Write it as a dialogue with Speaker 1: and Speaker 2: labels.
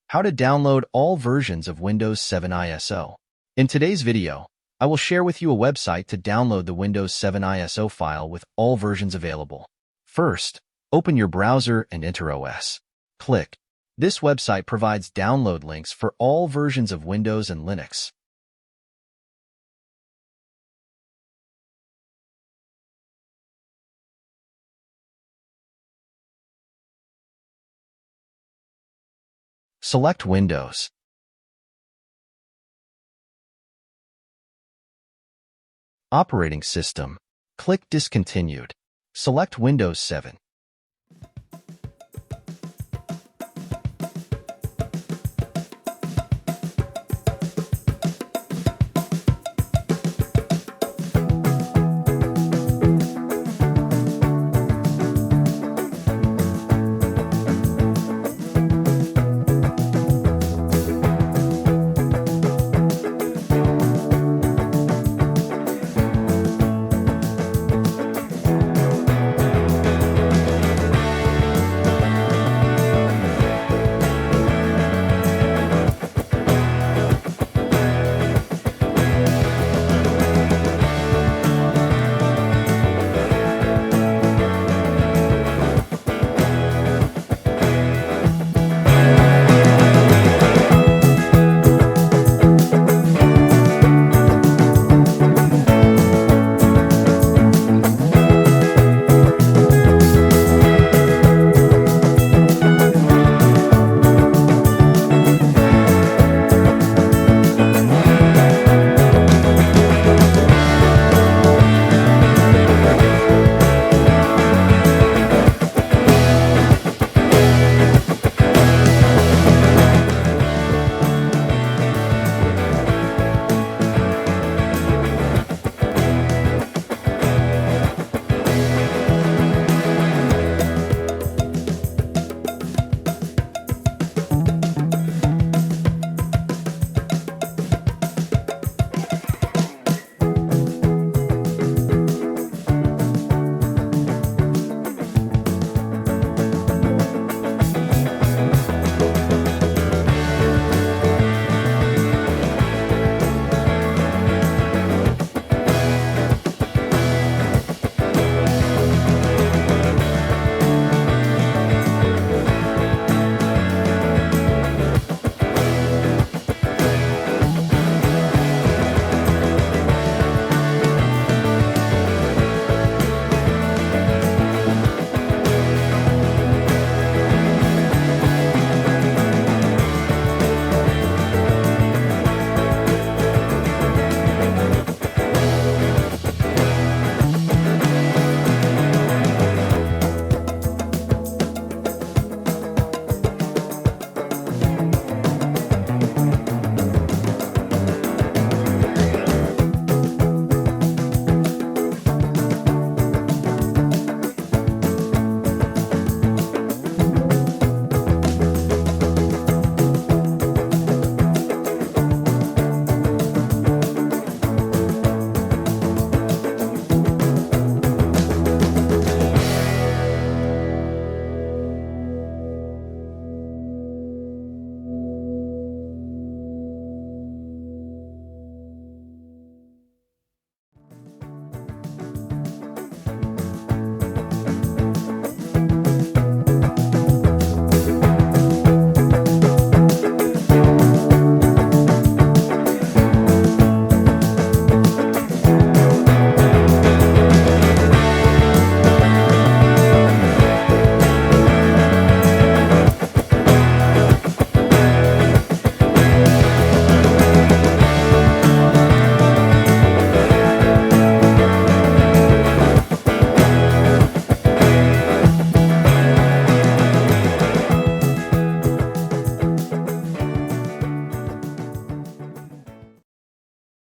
Speaker 1: How to download all versions of Windows 7 ISO. In today's video, I will share with you a website to download the Windows 7 ISO file with all versions available. First, open your browser and enter OS. Click. This website provides download links for all versions of Windows and Linux. Select Windows. Operating System. Click Discontinued. Select Windows 7.